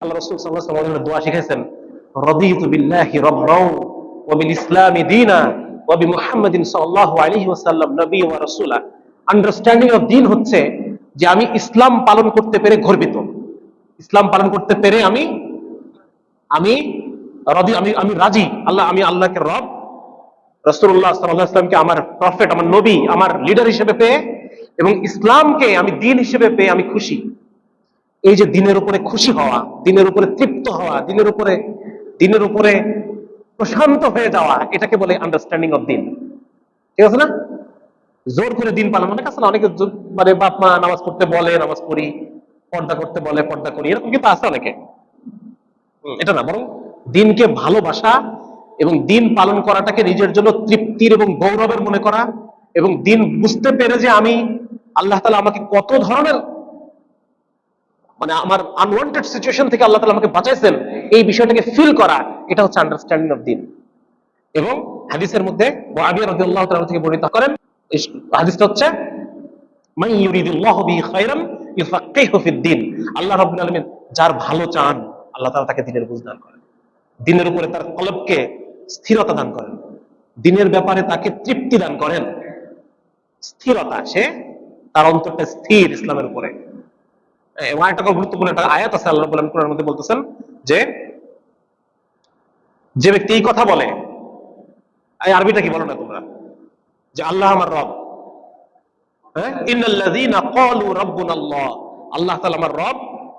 আল্লাহ রাসূল সাল্লাল্লাহু আলাইহি ওয়াসাল্লাম দোয়া শিখাইছেন, রাদিতু বিল্লাহি রাব্বাও ওয়া বিল ইসলামি দীনা ওয়া বিমুহাম্মাদিন সাল্লাল্লাহু আলাইহি ওয়াসাল্লাম নবী ওয়া রাসূলা। আন্ডারস্ট্যান্ডিং অফ দ্বীন হচ্ছে যে আমি ইসলাম পালন করতে পেরে গর্বিত। ইসলাম পালন করতে পেরে আমি আমি রাদি, আমি রাজি। আমি আল্লাহকে রব, রাসূলুল্লাহ সাল্লাল্লাহু আলাইহি ওয়াসাল্লামকে আমার প্রফেট, আমার নবী, আমার লিডার হিসেবে পেয়ে এবং ইসলামকে আমি দ্বীন হিসেবে পেয়ে আমি খুশি। এই যে দিনের উপরে খুশি হওয়া, দিনের উপরে তৃপ্ত হওয়া, দিনের উপরে প্রশান্ত হয়ে যাওয়া, এটাকে বলে আন্ডারস্ট্যান্ডিং অফ দিন। ঠিক আছে না? জোর করে দিন পালন অনেক আছে না, অনেকে মানে বাপ মা নামাজ পড়তে বলে, নামাজ পড়ি, পর্দা করতে বলে, পর্দা করি, এরকম কিন্তু আছে অনেকে। এটা না, বরং দিনকে ভালোবাসা এবং দিন পালন করাটাকে নিজের জন্য তৃপ্তির এবং গৌরবের মনে করা, এবং দিন বুঝতে পেরে যে আমি আল্লাহ তাআলা আমাকে কত ধরনের মানে আমার আনওয়ান্টেড সিচুয়েশন থেকে আল্লাহ তাআলা আমাকে বাঁচাইছেন, এই বিষয়টাকে ফিল করা, এটা হচ্ছে আন্ডারস্ট্যান্ডিং অফ দিন। এবং হাদিসের মধ্যে মুআবিয়া রাদিয়াল্লাহু তাআলা থেকে বর্ণিত করেন, এই হাদিসটা হচ্ছে মান ইউরিদুল্লাহু বিহি খায়রান ইউফাক্কিহু ফিদ-দ্বীন। আল্লাহ রাব্বুল আলামিন যার ভালো চান, আল্লাহ তাআলা তাকে দ্বীনের বুঝ দান করেন, দ্বীনের উপরে তার কলবকে স্থিরতা দান করেন, দ্বীনের ব্যাপারে তাকে তৃপ্তি দান করেন, স্থিরতা, সে তার অন্তরটা স্থির ইসলামের উপরে। এবং একটা গুরুত্বপূর্ণ একটা আয়াত আছে, আল্লাহ রাব্বুল আলামিন কোরআনের মধ্যে বলতেছেন যে যে ব্যক্তি এই কথা বলে, এই আরবিটা কি বলো না তোমরা, যে আল্লাহ আমার রব, হ্যাঁ, ইন্নাল্লাযীনা ক্বালু রাব্বুনাল্লাহ, আল্লাহ তাআলা আমার রব,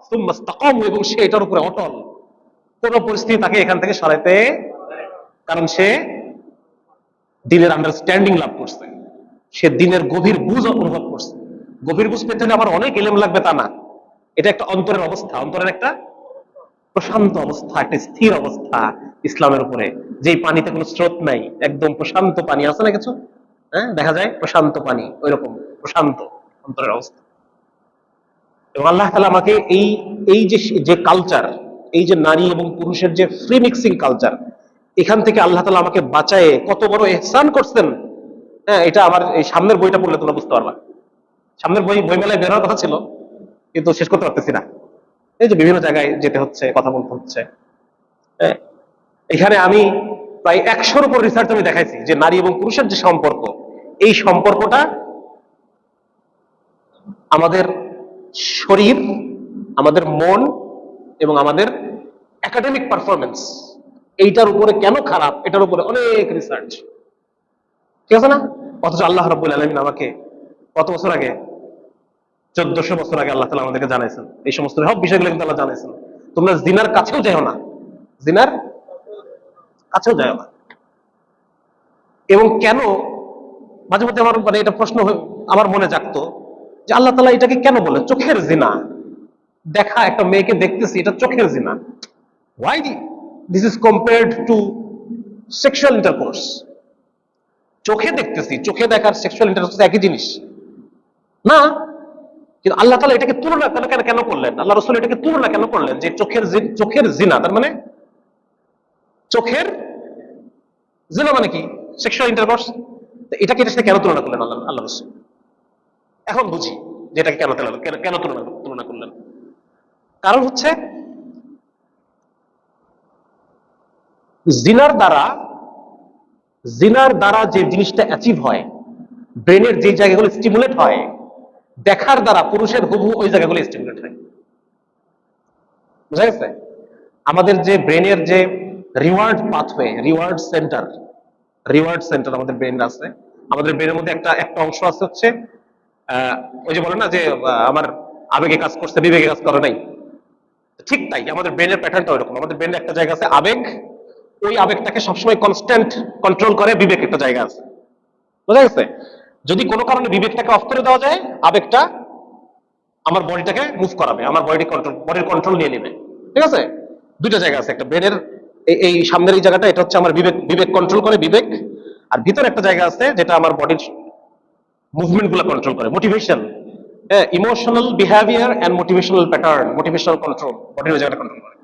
সুম্মা ইসতাকামু, এবং সে এটার উপরে অটল, কোন পরিস্থিতি তাকে এখান থেকে সরাইতে, কারণ সে দ্বীনের আন্ডারস্ট্যান্ডিং লাভ করছে, সে দ্বীনের গভীর বুঝ অনুভব করছে। গভীর বুঝ পেতে হলে আবার অনেক ইলম লাগবে তা না, এটা একটা অন্তরের অবস্থা, অন্তরের একটা প্রশান্ত অবস্থা, একটা স্থির অবস্থা ইসলামের উপরে, যেই পানিতে কোনো স্রোত নাই, একদম প্রশান্ত পানি আছে না কিছু, হ্যাঁ, দেখা যায় প্রশান্ত পানি, ওইরকম প্রশান্ত অন্তরের অবস্থা। এবং আল্লাহ তাআলা আমাকে এই এই যে যে কালচার, এই যে নারী এবং পুরুষের যে ফ্রি মিক্সিং কালচার, এখান থেকে আল্লাহ তাআলা আমাকে বাঁচায়ে কত বড় ইহসান করছেন। হ্যাঁ, এটা আমার এই সামনের বইটা পড়লে তোমরা বুঝতে পারবা। সামনের বইমেলায় বের হওয়ার কথা ছিল, কিন্তু শেষ করতে পারতেছি না, এই যে বিভিন্ন জায়গায় যেতে হচ্ছে, কথা বলতে হচ্ছে। হ্যাঁ, এখানে আমি প্রায় 100-র উপর রিসার্চ আমি দেখাইছি যে নারী এবং পুরুষের যে সম্পর্ক, এই সম্পর্কটা আমাদের শরীর, আমাদের মন এবং আমাদের একাডেমিক পারফরমেন্স, এইটার উপরে কেন খারাপ, এটার উপরে অনেক রিসার্চ। ঠিক আছে না? অথচ আল্লাহ রাব্বুল আলামিন আমাকে কত বছর আগে, 1400 বছর আগে আল্লাহ তাআলা আমাদেরকে জানাইছেন এই সমস্ত সব বিষয়গুলো, কিন্তু আল্লাহ জানাইছেন তোমরা জিনার কাছেও যাও না, জিনার কাছেও যাও না। এবং কেন, মাঝে মধ্যে আমার মানে এটা প্রশ্ন আমার মনে জাগতো যে আল্লাহ তাআলা এটাকে কেন বলে চোখের জিনা, দেখা, একটা মেয়েকে দেখতেছি, এটা চোখের জিনা, why this is compared to sexual intercourse? চোখে দেখতেছি, চোখে দেখার সেক্সুয়াল ইন্টারকোর্স একই জিনিস না? কিন্তু আল্লাহ তাআলা এটাকে তুলনা কেন করলেন, আল্লাহ রাসূল এটাকে তুলনা কেন করলেন যে চোখের জিনা, তার মানে চোখের জিনা মানে কি, সেক্সুয়াল ইন্টারকোর্স। এটাকে এটার সাথে কেন তুলনা করলেন আল্লাহ রাসূল? এখন বুঝি যে এটাকে কেন তুলনা করলেন। কারণ হচ্ছে জিনার দ্বারা যে জিনিসটা অ্যাচিভ হয়, ব্রেনের যে জায়গাগুলো স্টিমুলেট হয়, দেখার দ্বারা পুরুষের হুবহু ওই জায়গাগুলো স্টিমুলেট হয়। বুঝা গেছে? আমাদের যে ব্রেনের যে রিওয়ার্ড পাথওয়ে, রিওয়ার্ড সেন্টার আমাদের ব্রেন আছে। আমাদের ব্রেনের মধ্যে একটা অংশ আছে হচ্ছে ওই যে বলে না যে আমার আবেগে কাজ করছে, বিবেকে কাজ করে নাই। ঠিক তাই আমাদের ব্রেনের প্যাটার্নটা ওইরকম। আমাদের ব্রেনের একটা জায়গা আছে আবেগ, ওই আবেগটাকে সবসময় কনস্ট্যান্ট কন্ট্রোল করে বিবেক একটা জায়গা আছে। বুঝা গেছে? যদি কোনো কারণে বিবেকটাকে অফ করে দেওয়া যায়, আবেগটা আমার বডিটাকে মুভ করাবে, আমার বডির কন্ট্রোল নিয়ে নেবে। ঠিক আছে? দুইটা জায়গা আছে, একটা ব্রেনের এই সামনের এই জায়গাটা, এটা হচ্ছে আমার বিবেক কন্ট্রোল করে, বিবেক। আর ভিতরে একটা জায়গা আছে যেটা আমার বডির মুভমেন্ট গুলো কন্ট্রোল করে, motivation, emotional behaviour and motivational pattern, motivational control, বডির ওই জায়গাটা কন্ট্রোল করে।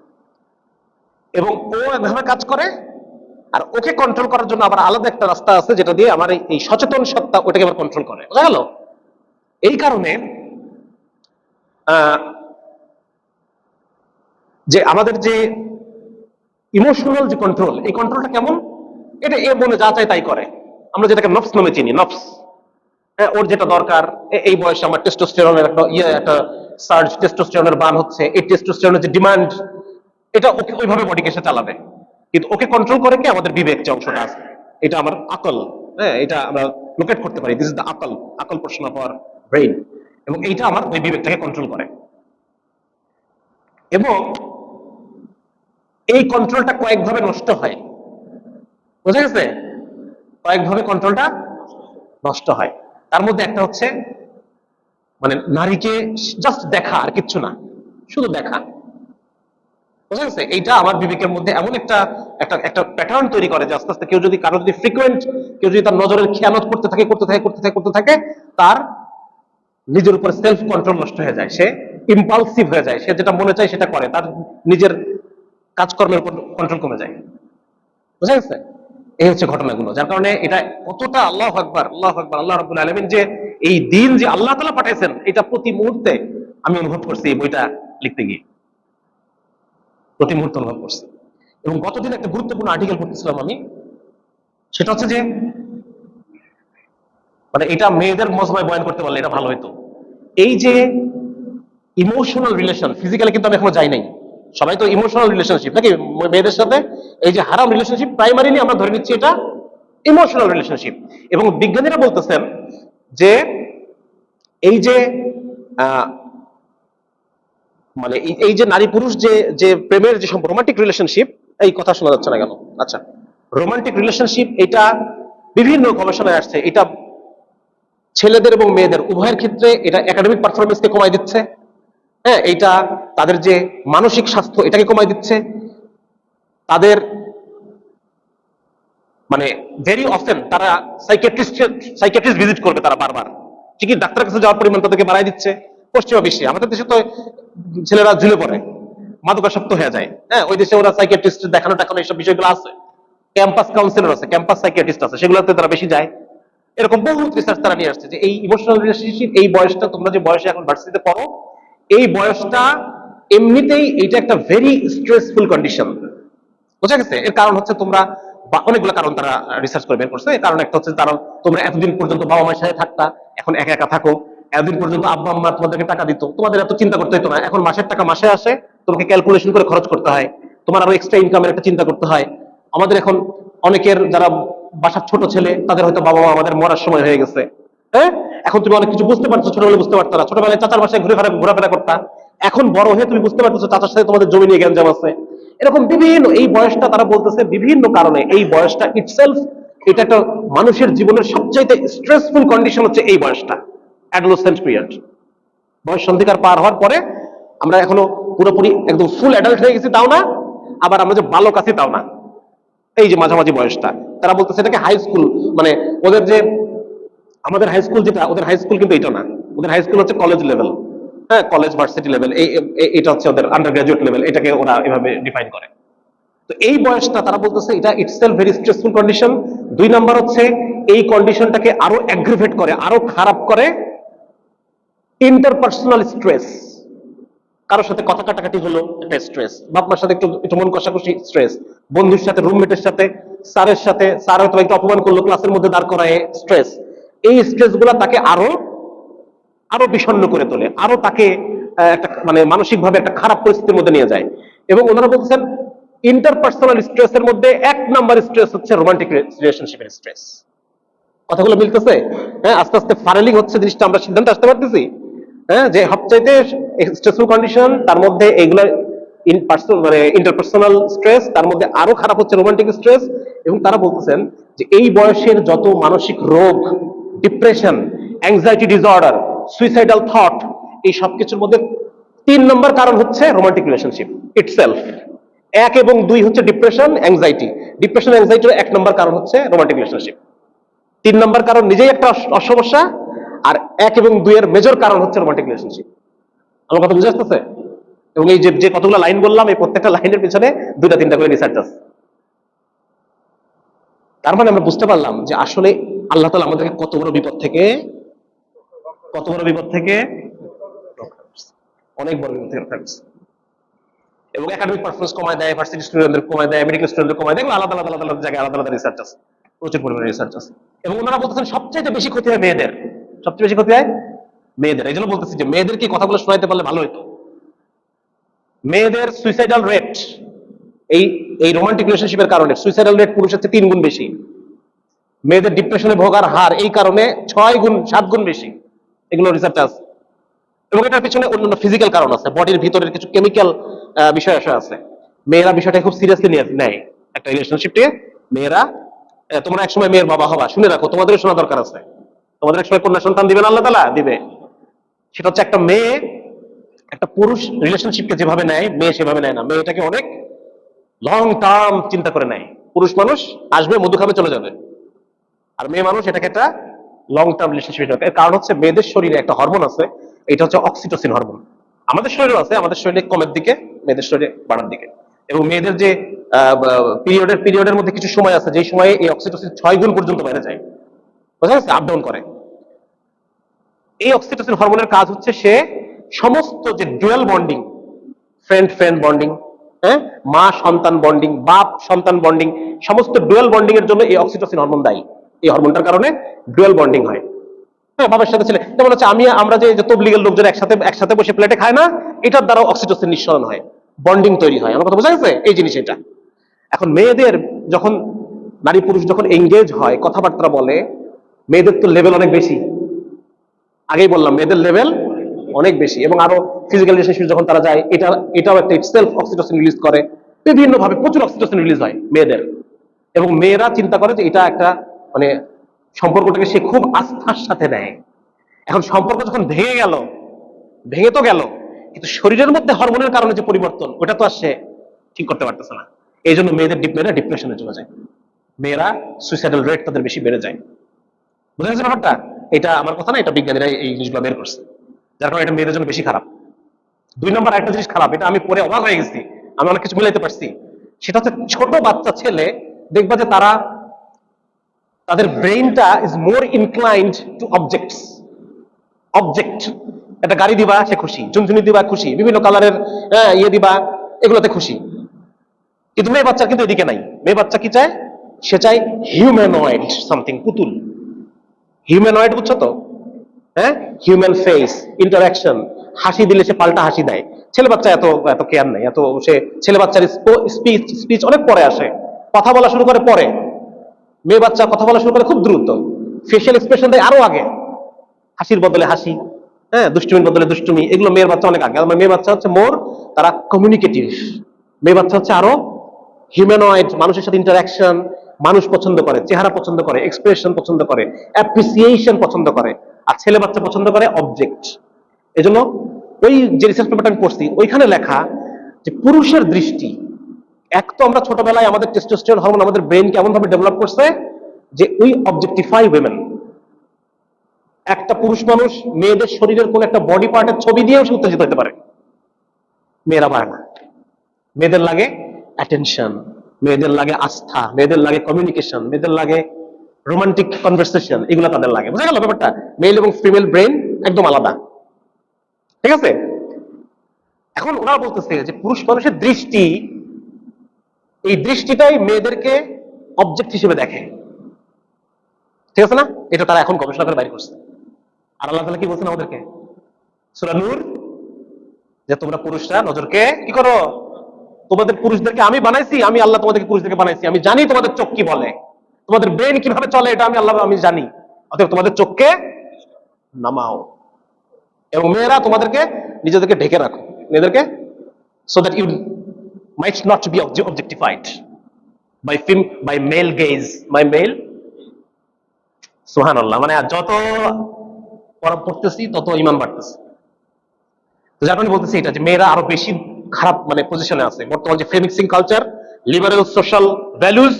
এবং ও এভাবে কাজ করে। আর ওকে কন্ট্রোল করার জন্য আবার আলাদা একটা রাস্তা আছে যেটা দিয়ে আমার এই সচেতন সত্তা ওটাকে আবার কন্ট্রোল করে। বোঝা গেল? এই কারণে যে আমাদের যে ইমোশনাল যে কন্ট্রোল, এই কন্ট্রোলটা কেমন, এটা এ মনে যা চায় তাই করে। আমরা যেটাকে নফস নামে চিনি, নফস। হ্যাঁ, ওর যেটা দরকার, এই বয়সে আমার টেস্টোস্টেরনের একটা সার্জ, টেস্টোস্টেরনের বান হচ্ছে, এই টেস্টোস্টেরনের যে ডিমান্ড, এটা ওকে ওইভাবে বডিকে সে চালাবে। কিন্তু ওকে কন্ট্রোল করে কি আমাদের বিবেক যে অংশটা আছে, এটা আমার আকল। হ্যাঁ, এটা আমরা লোকেট করতে পারি, দিস ইজ দ্য আকল, আকল পোর্শন অফ আওয়ার ব্রেইন। এবং এইটা আমার ওই বিবেকটাকে কন্ট্রোল করে। এবং এই কন্ট্রোলটা কয়েকভাবে নষ্ট হয়, বুঝা গেছে? কয়েকভাবে কন্ট্রোলটা নষ্ট হয়। তার মধ্যে একটা হচ্ছে মানে নারীকে জাস্ট দেখা, আর কিচ্ছু না, শুধু দেখা, বুঝা গেছে? এইটা আমার বিবেকের মধ্যে এমন একটা একটা একটা প্যাটার্ন তৈরি করে যে আস্তে আস্তে কেউ যদি কারো যদি ফ্রিকুয়েন্ট, কেউ যদি তার নজরের খেয়ানত করতে থাকে করতে থাকে করতে থাকে করতে থাকে, তার নিজের উপর সেলফ কন্ট্রোল নষ্ট হয়ে যায়, সে ইম্পালসিভ হয়ে যায়, সে যেটা মনে চায় সেটা করে, তার নিজের কাজকর্মের উপর কন্ট্রোল কমে যায়, বুঝা গেছে? এই হচ্ছে ঘটনাগুলো, যার কারণে এটা কতটা আল্লাহু আকবার, আল্লাহু আকবার, আল্লাহ রাব্বুল আলামিন যে এই দিন যে আল্লাহ তাআলা পাঠাইছেন, এটা প্রতি মুহূর্তে আমি অনুভব করছি এই বইটা লিখতে গিয়ে, প্রতি মুহূর্তে অনুভব করছি। এবং গতদিন একটা গুরুত্বপূর্ণ আর্টিকেল পড়তেছিলাম আমি, সেটা হচ্ছে যে মানে এটা মেয়েদের মজমায় বয়ান করতে পারলে এটা ভালো হতো। এই যে ইমোশনাল রিলেশন, ফিজিক্যালি কিন্তু আমি এখনো যাই নাই, সবাই তো ইমোশনাল রিলেশনশিপ নাকি মেয়েদের সাথে, এই যে হারাম রিলেশনশিপ প্রাইমারিলি আমরা ধরে নিচ্ছি এটা ইমোশনাল রিলেশনশিপ। এবং বিজ্ঞানীরা বলতেছেন যে এই যে আহ, মানে এই যে নারী পুরুষ যে যে প্রেমের যে রোমান্টিক রিলেশনশিপ, এই কথা শোনা যাচ্ছে না কেন? আচ্ছা, রোমান্টিক রিলেশনশিপ এটা বিভিন্ন গবেষণায় আসছে, এটা ছেলেদের এবং মেয়েদের উভয়ের ক্ষেত্রে এটা একাডেমিক পারফরমেন্সকে কমায় দিচ্ছে। হ্যাঁ, এইটা তাদের যে মানসিক স্বাস্থ্য এটাকে কমায় দিচ্ছে। তাদের মানে ভেরি অফেন তারা সাইকিয়াট্রিস্ট ভিজিট করবে তারা বারবার, ঠিকই ডাক্তারের কাছে যাওয়ার পরিমাণ তাদেরকে বাড়াই দিচ্ছে। পশ্চিমা বিশ্বে, আমাদের দেশে তো ছেলেরা ঝুলে পড়ে, মাদকাসক্ত হয়ে যায়। হ্যাঁ, ওই দেশে ওরা সাইকিয়াট্রিস্ট দেখানো টাকানো এইসব বিষয়গুলো আছে, ক্যাম্পাস কাউন্সিলর আছে, ক্যাম্পাস সাইকিয়াট্রিস্ট আছে, সেগুলোতে তারা বেশি যায়। এরকম বহুত রিসার্চ তারা নিয়ে আসছে যে এই ইমোশনাল রিলেশনশিপ, এই বয়সটা তোমরা যে বয়সে এখন ভার্সিটিতে পড়ো, এই বয়সটা এমনিতেই এইটা একটা ভেরি স্ট্রেসফুল কন্ডিশন, বুঝা গেছে? এর কারণ হচ্ছে তোমরা অনেকগুলো কারণ তারা রিসার্চ করে বের করছে। এর কারণ একটা হচ্ছে কারণ তোমরা এতদিন পর্যন্ত বাবা মায়ের সাথে থাকতা, এখন একা একা থাকো। এতদিন পর্যন্ত আব্বা আম্মা তোমাদেরকে টাকা দিত, তোমাদের এত চিন্তা করতে হতো না, এখন মাসের টাকা মাসে আসে, তোমাকে ক্যালকুলেশন করে খরচ করতে হয়, তোমার আরো এক্সট্রা ইনকামের একটা চিন্তা করতে হয়। আমাদের এখন অনেকের যারা বাসার ছোট ছেলে, তাদের হয়তো বাবা মা আমাদের মরার সময় হয়ে গেছে। হ্যাঁ, এখন তুমি অনেক কিছু বুঝতে পারছো, ছোটবেলায় বুঝতে পারতো না, ছোটবেলায় চাচার বাসায় ঘোরাফেরা করতা, এখন বড় হয়ে তুমি বুঝতে পারছো চাচার সাথে তোমাদের জমি নিয়ে গ্যাঞ্জাম আছে। এরকম বিভিন্ন, এই বয়সটা তারা বলতেছে বিভিন্ন কারণে এই বয়সটা ইটসেলফ এটা একটা মানুষের জীবনের সবচাইতে স্ট্রেসফুল কন্ডিশন হচ্ছে এই বয়সটা, অ্যাডোলেসেন্ট পিরিয়ড। বয়স সন্ধিকার পার হওয়ার পরে আমরা এখনো পুরোপুরি একদম ফুল অ্যাডাল্ট হয়ে গেছি তাও না, আবার আমরা যে বালক আছি তাও না, এই যে মাঝামাঝি বয়সটা। তারা বলতেছে এটাকে হাই স্কুল, মানে ওদের যে আমাদের হাই স্কুল যেটা, ওদের হাই স্কুল কিন্তু এটা না, ওদের হাই স্কুল হচ্ছে কলেজ লেভেল। হ্যাঁ, কলেজ ভার্সিটি লেভেল, এটা হচ্ছে ওদের আন্ডার গ্রাজুয়েট লেভেল, এটাকে ওরা এভাবে ডিফাইন করে। তো এই বয়সটা তারা বলতেছে এটা ইটসেলফ ভেরি স্ট্রেসফুল কন্ডিশন। দুই নাম্বার হচ্ছে এই কন্ডিশনটাকে আরো অ্যাগ্রিভেট করে, আরো খারাপ করে ইন্টারপার্সোনাল স্ট্রেস। কারোর সাথে কথা কাটাকাটি হলো একটা স্ট্রেস, বাপমার সাথে একটু একটু মন কষাকষি স্ট্রেস, বন্ধুর সাথে, রুমমেটের সাথে, স্যারের সাথে, স্যার হয়তো একটু অপমান করলো ক্লাসের মধ্যে দাঁড় করায় স্ট্রেস। এই স্ট্রেস গুলা তাকে আরো আরো বিষণ্ণ করে তোলে, আরো তাকে একটা মানে মানসিক ভাবে একটা খারাপ পরিস্থিতির মধ্যে নিয়ে যায়। এবং ওনারা বলছেন ইন্টারপার্সোনাল স্ট্রেসের মধ্যে এক নাম্বার স্ট্রেস হচ্ছে রোমান্টিক রিলেশনশিপের স্ট্রেস। কথাগুলো মিলতেছে? হ্যাঁ, আস্তে আস্তে ফারেলিং হচ্ছে জিনিসটা, আমরা সিদ্ধান্ত আসতে পারতেছি। হ্যাঁ, যে সবচাইতে স্ট্রেসফুল কন্ডিশন, তার মধ্যে এইগুলো মানে ইন্টারপার্সোনাল স্ট্রেস, তার মধ্যে আরো খারাপ হচ্ছে রোমান্টিক স্ট্রেস। এবং তারা বলতেছেন যে এই বয়সের যত মানসিক রোগ, depression, anxiety disorder, suicidal thought, এই সবকিছুর মধ্যে 3 নম্বর কারণ হচ্ছে রোমান্টিক রিলেশনশিপ ইটসেলফ। 1 এবং 2 হচ্ছে ডিপ্রেশন, অ্যাংজাইটি। ডিপ্রেশন, অ্যাংজাইটির 1 নম্বর কারণ হচ্ছে রোমান্টিক রিলেশনশিপ। 3 নম্বর কারণ নিজেই একটা সমস্যা, আর 1 এবং 2 এর মেজর কারণ হচ্ছে রোমান্টিক রিলেশনশিপ। আমার কথা বুঝে আসতেছে? এবং এই যে যে কতগুলো লাইন বললাম, এই প্রত্যেকটা লাইনের পিছনে 2টা-3টা করে রিসার্চ আছে। তার মানে আমরা বুঝতে পারলাম যে আসলে আল্লাহ তাআলা আমাদেরকে কত বড় বিপদ থেকে, কত বড় বিপদ থেকে রক্ষা করছে, অনেক বড় বিপদ থেকে রক্ষা করছে। এবং একাডেমিক পারফরমেন্স কমায় দেয়, ভার্সিটি স্টুডেন্টদের কমায় দেয়, মেডিকেল স্টুডেন্টদের কমায় দেয়, এগুলো আলাদা আলাদা আলাদা আলাদা জায়গায় আলাদা আলাদা রিসার্চ আছে, প্রচুর পরিমাণে রিসার্চ আছে। এবং ওনারা বলতেছেন সবচেয়ে বেশি ক্ষতি হয় মেয়েদের, সবচেয়ে বেশি ক্ষতি হয় মেয়েদের। এই জন্য বলতেছি যে মেয়েদেরকে কথাগুলো শোনাইতে পারলে ভালো হতো। মেয়েদের সুইসাইডাল রেট, এই এই রোমান্টিক রিলেশনশিপের কারণে সুইসাইডাল রেট পুরুষের চেয়ে 3 গুণ বেশি। মেয়েদের ডিপ্রেশনে ভোগার হার এই কারণে 6 গুণ 7 গুণ বেশি। এগুলো রিসার্চ আছে। এবং এটার পিছনে অন্যান্য ফিজিক্যাল কারণ আছে, বডির ভিতরের কিছু কেমিক্যাল বিষয় আছে। মেয়েরা বিষয়টা খুব সিরিয়াসলি নেয় একটা রিলেশনশিপে। মেয়েরা, তোমরা একসময় মেয়ের বাবা হবা, শুনে রাখো, তোমাদেরও শোনা দরকার আছে। তোমাদের একসময় কন্যা সন্তান দিবেন আল্লাহ তাআলা, দিবে। সেটা হচ্ছে একটা মেয়ে একটা পুরুষ রিলেশনশিপকে যেভাবে নেয়, মেয়ে সেভাবে নেয় না। মেয়ে এটাকে অনেক লং টার্ম চিন্তা করে নেয়। পুরুষ মানুষ আসবে, মধু খাবে, চলে যাবে। আর মেয়ে মানুষ এটাকে একটা লং টার্ম রিলেশনশিপ। এর কারণ হচ্ছে মেয়েদের শরীরে একটা হরমোন আছে, এটা হচ্ছে অক্সিটোসিন হরমোন। আমাদের শরীরেও আছে, আমাদের শরীরে কমের দিকে, মেয়েদের শরীরে বাড়ার দিকে। এবং মেয়েদের যে পিরিয়ডের মধ্যে কিছু সময় আছে, যে সময়ে এই অক্সিটোসিন 6 গুণ পর্যন্ত বেড়ে যায়, বুঝা গেছে, আপ ডাউন করে। এই অক্সিটোসিন হরমোনের কাজ হচ্ছে সে সমস্ত যে dual bonding, friend friend bonding, হ্যাঁ, মা সন্তান বন্ডিং, বাপ সন্তান বন্ডিং, সমস্ত ডুয়াল বন্ডিং এর জন্য এই অক্সিটোসিন হরমোন দায়ী। এই হরমোনটার কারণে ডুয়াল বন্ডিং হয়। হ্যাঁ, বাবার সাথে ছেলে, যেমন হচ্ছে আমরা যে তবলিগের লোকজন একসাথে বসে প্লেটে খায় না, এটার দ্বারা অক্সিটোসিন নিঃসরণ হয়, বন্ডিং তৈরি হয়। আমার কথা বোঝা গেছে? এই জিনিস এটা। এখন মেয়েদের যখন, নারী পুরুষ যখন এঙ্গেজ হয়, কথাবার্তা বলে, মেয়েদের তো লেভেল অনেক বেশি। আগেই বললাম মেয়েদের লেভেল অনেক বেশি। এবং আরো ফিজিক্যাল রিলেশনশিপ যখন তারা যায়, এটাও একটা সেলফ অক্সিটোসিন রিলিজ করে, বিভিন্ন ভাবে প্রচুর অক্সিটোসিন রিলিজ হয় মেয়েদের। এবং মেয়েরা চিন্তা করে যে এটা একটা, মানে সম্পর্কটাকে সে খুব আস্থার সাথে নেয়। এখন সম্পর্ক যখন ভেঙে তো গেল, কিন্তু শরীরের মধ্যে হরমোনের কারণে যে পরিবর্তন, ওটা তো আর সে ঠিক করতে পারতেছে না। এই জন্য মেয়েরা ডিপ্রেশনে চলে যায়, মেয়েরা সুইসাইডাল রেট তাদের বেশি বেড়ে যায়। বুঝা গেছে ব্যাপারটা? এটা আমার কথা না, এটা বিজ্ঞানীরা এই জিনিসগুলো বের করছে, যার কারণে এটা মেয়েদের জন্য বেশি খারাপ। 2 নম্বর একটা জিনিস খারাপ, এটা আমি পরে অবাক হয়ে গেছি, আমি অনেক কিছু মিলাইতে পারছি। সেটা হচ্ছে ছোট বাচ্চা ছেলে, দেখবা যে তাদের ব্রেইনটা is more inclined to object. একটা গাড়ি দিবা, সে খুশি, ঝুনঝুনি দিবা খুশি, বিভিন্ন কালারের ইয়ে দিবা, এগুলোতে খুশি। কিন্তু মেয়ে বাচ্চা কিন্তু এদিকে নাই। মেয়ে বাচ্চা কি চায়? সে চায় হিউম্যানয়েড সামথিং, পুতুল। হিউম্যানয়েড, বুঝছো তো? হ্যাঁ, হিউম্যান ফেস, ইন্টারাকশন, হাসি দিলে সে পাল্টা হাসি দেয়। ছেলে বাচ্চা এত এত কেয়ার নাই, সে ছেলে বাচ্চার স্পিচ অনেক পরে আসে, কথা বলা শুরু করে পরে। মেয়ে বাচ্চা কথা বলা শুরু করে খুব দ্রুত, ফেশিয়াল এক্সপ্রেশন দেয় আরো আগে, হাসির বদলে হাসি, হ্যাঁ, দুষ্টুমির বদলে দুষ্টুমি, এগুলো মেয়ের বাচ্চা অনেক আগে। মেয়ে বাচ্চা হচ্ছে তারা কমিউনিকেটিভ। মেয়ে বাচ্চা হচ্ছে আরো হিউম্যানয়েড, মানুষের সাথে ইন্টারাকশন, মানুষ পছন্দ করে, চেহারা পছন্দ করে, এক্সপ্রেশন পছন্দ করে, অ্যাপ্রিসিয়েশন পছন্দ করে। আর ছেলে বাচ্চা পছন্দ করে অবজেক্ট। এজন্য ওই যে রিসার্চ পেপারটা আমি পড়ছি, ওইখানে লেখা যে পুরুষের দৃষ্টি, এক তো আমরা ছোটবেলায় আমাদের টেস্টোস্টেরন হরমোন আমাদের ব্রেনকে এমন ভাবে ডেভেলপ করছে যে উই অবজেক্টিফাই উইমেন। একটা পুরুষ মানুষ মেয়েদের শরীরের কোন একটা বডি পার্টের ছবি দিয়েও সে উত্তেজিত হতে পারে, মেয়েরা পারে না। মেয়েদের লাগে অ্যাটেনশন, মেয়েদের লাগে আস্থা, মেয়েদের লাগে কমিউনিকেশন, মেয়েদের লাগে রোমান্টিক কনভারসেশন, এগুলো তাদের লাগে। বুঝা গেল ব্যাপারটা? মেল এবং ফিমেল ব্রেন একদম আলাদা, ঠিক আছে? এখন ওরা বলতেছে যে পুরুষ মানুষের দৃষ্টি, এই দৃষ্টিটাই মেয়েদেরকে অবজেক্ট হিসেবে দেখে, ঠিক আছে না? এটা তারা এখন গবেষণা করে বাইর করছে। আর আল্লাহ তাআলা কি বলছেন আমাদেরকে? সূরা নূর, যে তোমরা পুরুষরা নজরকে কি করো, তোমাদের পুরুষদেরকে আমি বানাইছি, আমি আল্লাহ তোমাদেরকে পুরুষদেরকে বানাইছি, আমি জানি তোমাদের চোখ কি বলে, তোমাদের ব্রেন কিভাবে চলে, এটা আমি আল্লাহ আমি জানি। অতএব তোমাদের চোখকে নামাও, এবং মেয়েরা তোমাদেরকে নিজেদেরকে ঢেকে রাখো, মেয়েদেরকে, so that you might not be objectified by male gaze, by male। সুবহানাল্লাহ। মানে যত পড়তেছি তত ঈমান বাড়তেছে। তো যার কারণে বলতেছি এটা, যে মেয়েরা আরো বেশি খারাপ মানে পজিশনে আছে। বর্তমান যে ফেমিক্সিং কালচার, লিবারেল সোশ্যাল ভ্যালুজ,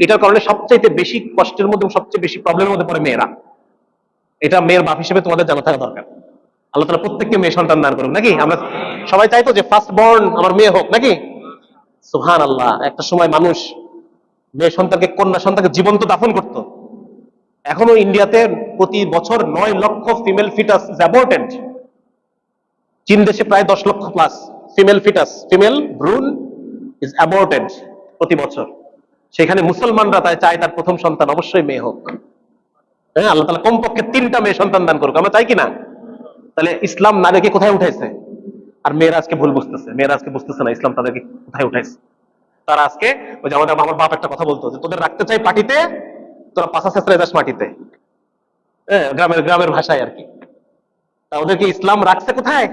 এটার কারণে সবচেয়ে বেশি কষ্টের মধ্যে, সবচেয়ে বেশি প্রবলেমের মধ্যে পড়ে মেয়েরা। এটা মেয়ের বাপ হিসেবে তোমাদের জানা থাকা দরকার। আল্লাহ তাআলা প্রত্যেককে মেয়ে সন্তান দান করুন, নাকি? আমরা সবাই চাই তো যে ফার্স্ট বর্ন আমার মেয়ে হোক, নাকি? সুবহানাল্লাহ। একটা সময় মানুষ মেয়ে সন্তানকে, কন্যা সন্তানকে জীবন্ত দাফন করত। এখনো ইন্ডিয়াতে প্রতি বছর 9 লক্ষ ফিমেল ফিটাস ইজ অ্যাবর্টেড। চীন দেশে প্রায় 10 লক্ষ প্লাস ফিমেল ফিটাস, ফিমেল ভ্রূণ ইজ অ্যাবর্টেড প্রতি বছর। সেখানে মুসলমানরা তাই চায় তার প্রথম সন্তান অবশ্যই মেয়ে হোক। হ্যাঁ, আল্লাহ তাআলা কমপক্ষে 3টা মেয়ে সন্তান দান করুক, আমরা চাই কিনা? তাহলে ইসলাম নারীকে কোথায় উঠাইছে? আর মেয়েরা আজকে ভুল বুঝতেছে, মেয়েরা আজকে বুঝতেছে না ইসলাম তাদেরকে কোথায় উঠাইছে। তারা আজকে ওই যে আমার বাপ একটা কথা বলতো যে তোদের রাখতে চাই পার্টিতে, তোরা পাশা ছেঁচড়ে যাস মাটিতে। হ্যাঁ, গ্রামের ভাষায় আর কি। ওদেরকে ইসলাম রাখছে কোথায়?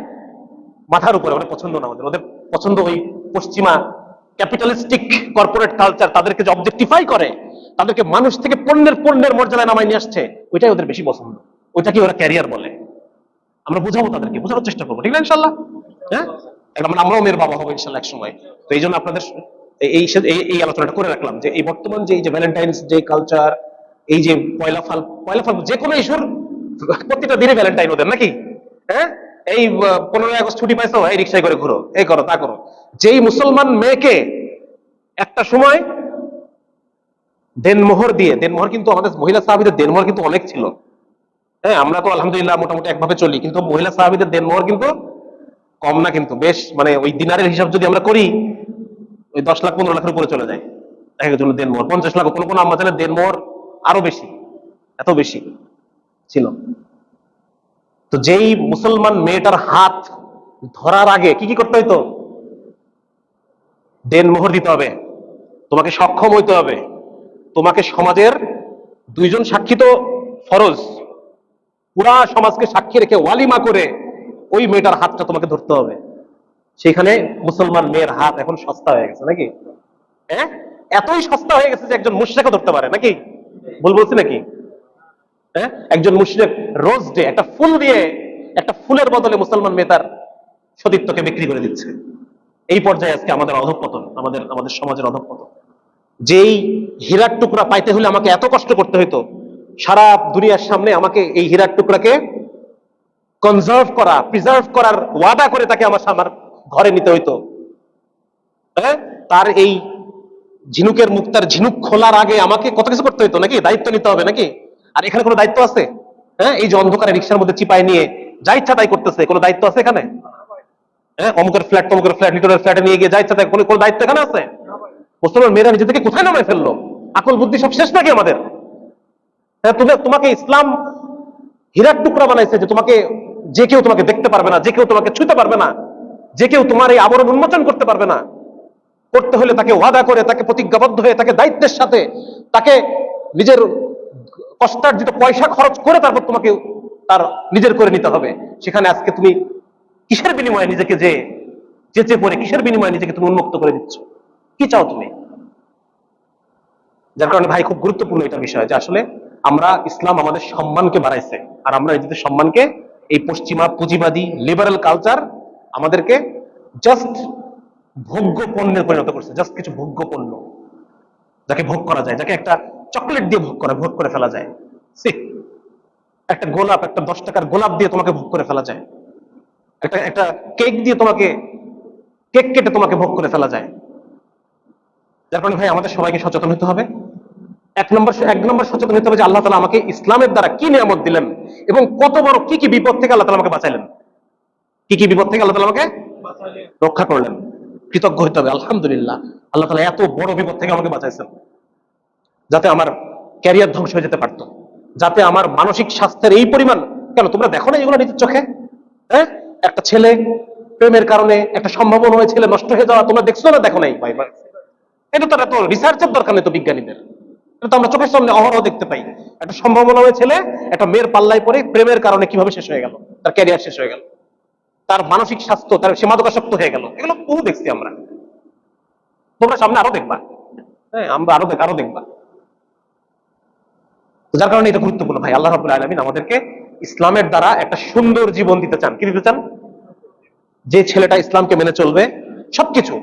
মাথার উপরে। ওদের পছন্দ না, ওদের পছন্দ ওই পশ্চিমা ক্যাপিটালিস্টিক কর্পোরেট কালচার তাদেরকে যে অবজেক্টিফাই করে, তাদেরকে মানুষ থেকে পণ্যের মর্যাদায় নামাই নিয়ে আসছে, ওইটাই ওদের বেশি পছন্দ। ওইটাকে ওরা ক্যারিয়ার বলে। আমরা বুঝাবো, তাদেরকে বোঝানোর চেষ্টা করবো, ঠিক না ইনশাল্লাহ? হ্যাঁ, আমরাও মেয়ের বাবা হবো ইনশাল্লাহ এক সময়। তো এই জন্য আপনাদের এই আলোচনাটা করে রাখলাম যে এই বর্তমান যে এই যে ভ্যালেন্টাইন্স ডে কালচার, এই যে পয়লা ফাল যে কোনো ইস্যুর প্রতিটা দিনে ভ্যালেন্টাইন ওদের নাকি। হ্যাঁ, এই 15ই আগস্ট ছুটি পাইছো, এই রিক্সায় করে ঘুরো, এই করো তা করো। যেই মুসলমান মেয়েকে একটা সময় দেনমোহর দিয়ে, দেনমোহর কিন্তু আমাদের মহিলা সাহাবীদের দেনমোহর কিন্তু অনেক ছিল। হ্যাঁ, আমরা তো আলহামদুলিল্লাহ মোটামুটি একভাবে চলি, কিন্তু মহিলা সাহাবীদের দেনমোহর কিন্তু কম না, কিন্তু বেশ, মানে ওই দিনারের হিসাব যদি আমরা করি ওই 10 লাখ 15 লাখের উপরে চলে যায় একজনের দেনমোহর। 50 লাখ, কোনো আম্মা জানের দেনমোহর আরো বেশি, এত বেশি ছিল। তো যেই মুসলমান মেয়েটার হাত ধরার আগে কি কি করতে হইতো? দেনমোহর দিতে হবে, তোমাকে সক্ষম হইতে হবে, তোমাকে সমাজের 2জন সাক্ষী তো ফরজ, পুরা সমাজকে সাক্ষী রেখে ওয়ালিমা করে ওই মেয়েটার হাতটা তোমাকে ধরতে হবে। সেখানে মুসলমান মেয়ের হাত এখন সস্তা হয়ে গেছে নাকি? হ্যাঁ, এতই সস্তা হয়ে গেছে যে একজন মুশরিকও ধরতে পারে নাকি? ভুল বলছি নাকি? হ্যাঁ, একজন মুশরিক রোজ ডে একটা ফুল দিয়ে, একটা ফুলের বদলে মুসলমান মেয়ে তার সতীত্বকে বিক্রি করে দিচ্ছে। এই পর্যায়ে আজকে আমাদের অধঃপতন, আমাদের সমাজের অধঃপতন। যেই হীরার টুকরা পাইতে হলে আমাকে এত কষ্ট করতে হইতো, সারা দুনিয়ার সামনে আমাকে এই হীরার টুকরাকে কনজার্ভ করা, প্রিজার্ভ করার ওয়াদা করে তাকে আমার ঘরে নিতে হইতো। হ্যাঁ, তার এই ঝিনুকের মুখ, তার ঝিনুক খোলার আগে আমাকে কত কিছু করতে হইতো নাকি, দায়িত্ব নিতে হবে নাকি? আর এখানে কোনো দায়িত্ব আছে? হ্যাঁ, এই যে অন্ধকারে রিক্সার মধ্যে চিপায় নিয়ে যা ইচ্ছা তাই করতেছে, কোনো দায়িত্ব আছে এখানে? হ্যাঁ, অমুকের ফ্ল্যাট তমুকের ফ্ল্যাট, লিটরের ফ্ল্যাটে নিয়ে গিয়ে যা ইচ্ছা তাই, কোনো দায়িত্ব এখানে আছে? মুসলমান মেয়েরা নিজে থেকে কোথায় নামায় ফেললো? আকল বুদ্ধি সব শেষ নাকি আমাদের? হ্যাঁ, তোমাকে ইসলাম হীরার টুকরা বানাইছে যে তোমাকে যে কেউ তোমাকে দেখতে পারবে না, যে কেউ তোমাকে ছুঁতে পারবে না, যে কেউ তোমার এই আবরণ উন্মোচন করতে পারবে না। করতে হলে তাকে ওয়াদা করে, তাকে প্রতিজ্ঞাবদ্ধ হয়ে, তাকে দায়িত্বের সাথে, তাকে নিজের কষ্টার্জিত পয়সা খরচ করে তারপর তোমাকে তার নিজের করে নিতে হবে। সেখানে আজকে তুমি কিসের বিনিময়ে নিজেকে যেচে পড়ে, কিসের বিনিময়ে নিজেকে তুমি উন্মুক্ত করে দিচ্ছ? কি চাও তুমি? যার কারণে ভাই খুব গুরুত্বপূর্ণ এটা বিষয় যে আসলে আমরা, ইসলাম আমাদের সম্মানকে বাড়াইছে, আর আমরা নিজেদের সম্মানকে এই পশ্চিমা পুঁজিবাদী লিবারেল কালচার আমাদেরকে জাস্ট ভোগ্য পণ্যে পরিণত করছে। জাস্ট কিছু ভোগ্য পণ্য যাকে ভোগ করা যায়, যাকে একটা চকলেট দিয়ে ভোগ করে ফেলা যায়। একটা গোলাপ, একটা 10 টাকার গোলাপ দিয়ে তোমাকে ভোগ করে ফেলা যায়। একটা কেক দিয়ে তোমাকে, কেক কেটে তোমাকে ভোগ করে ফেলা যায়। যার কারণে ভাই আমাদের সবাইকে সচেতন হতে হবে। এক নম্বর সচেতন হতে হবে যে আল্লাহ তাআলা আমাকে ইসলামের দ্বারা কি নিয়ামত দিলেন এবং কত বড় কি কি বিপদ থেকে আল্লাহ তাআলা আমাকে বাঁচাইলেন, কি কি বিপদ থেকে আল্লাহ তাআলা আমাকে রক্ষা করলেন। কৃতজ্ঞ হতে হবে, আলহামদুলিল্লাহ আল্লাহ তাআলা এত বড় বিপদ থেকে আমাকে বাঁচাইছেন, যাতে আমার ক্যারিয়ার ধ্বংস হয়ে যেতে পারতো, যাতে আমার মানসিক স্বাস্থ্যের এই পরিমাণ। কেন তোমরা দেখো না এগুলো নিজের চোখে? হ্যাঁ, একটা ছেলে প্রেমের কারণে, একটা সম্ভাবনা হয়ে ছেলে নষ্ট হয়ে যাওয়া, তোমরা দেখছো না? দেখো নাই ভাই? এটা তো এত রিসার্চের দরকার নেই তো বিজ্ঞানীদের, এটা তো আমরা চোখের সামনে অহরহ দেখতে পাই। একটা সম্ভাবনা হয়ে ছেলে একটা মেয়ের পাল্লায় পড়ে প্রেমের কারণে কিভাবে শেষ হয়ে গেল, তার ক্যারিয়ার শেষ হয়ে গেল, তার মানসিক স্বাস্থ্য, তার সে মাদকাসক্ত হয়ে গেল। এগুলো বহু দেখছি আমরা, তোমরা সামনে আরো দেখবা। হ্যাঁ, আমরা আরো দেখবা। যার কারণে এটা গুরুত্বপূর্ণ ভাই। আল্লাহ রাব্বুল আলামিন আমাদেরকে ইসলামের দ্বারা একটা সুন্দর জীবন দিতে চান। কি দিতে চান? যে ছেলেটা ইসলামকে মেনে চলবে, সবকিছু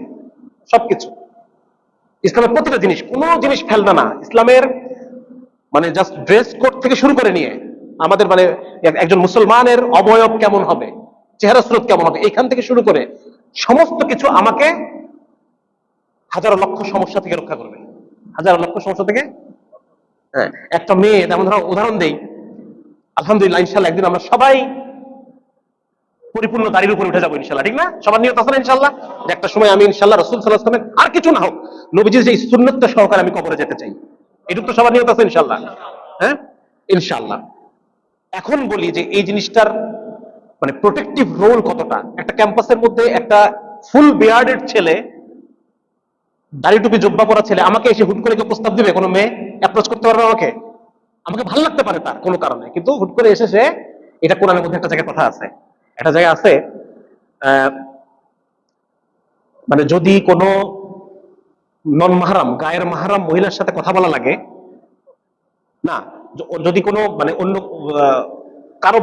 ইসলামের প্রতিটা জিনিস, কোনো জিনিস ফেলবে না। ইসলামের মানে জাস্ট ড্রেস কোড থেকে শুরু করে নিয়ে আমাদের মানে একজন মুসলমানের অবয়ব কেমন হবে, চেহারা স্রোত কেমন হবে, এখান থেকে শুরু করে সমস্ত কিছু আমাকে হাজার লক্ষ সমস্যা থেকে রক্ষা করবে, হাজার লক্ষ সমস্যা থেকে। হ্যাঁ, একটা মেয়ে, যেমন ধরো উদাহরণ দেই, আলহামদুলিল্লাহ ইনশাআল্লাহ একদিন আমরা সবাই পরিপূর্ণ দাড়ির উপরে উঠে যাবো ইনশাল্লাহ, ঠিক না? সবার নিয়ত আছে না ইনশাল্লাহ, যে একটা সময় আমি ইনশাল্লাহ রাসূল সাল্লাল্লাহু আলাইহি ওয়াসাল্লামের আর কিছু না হোক নবীজির যে সুন্নাতটা সহকারে আমি কবরে যেতে চাই, এটুকু তো সবার নিয়ত আছে ইনশাল্লাহ। হ্যাঁ, ইনশাল্লাহ। এখন বলি যে এই জিনিসটার মানে প্রোটেক্টিভ রোল কতটা। একটা ক্যাম্পাসের মধ্যে একটা ফুল বিয়ার্ডেড ছেলে, দাড়ি টুপি জুব্বা পরা ছেলে আমাকে এসে হুট করে কেউ প্রস্তাব দিবে? কোনো মেয়ে অ্যাপ্রোচ করতে পারবে আমাকে? আমাকে ভালো লাগতে পারে তার কোনো কারণে, কিন্তু হুট করে এসে সে, এটা কোরআনের মধ্যে একটা জায়গায় কথা আছে, একটা জায়গা আছে মানে যদি কোনো নন মাহরাম, গায়ের মাহরাম মহিলার সাথে কথা বলা লাগে না, যদি কোনো মানে অন্য কারো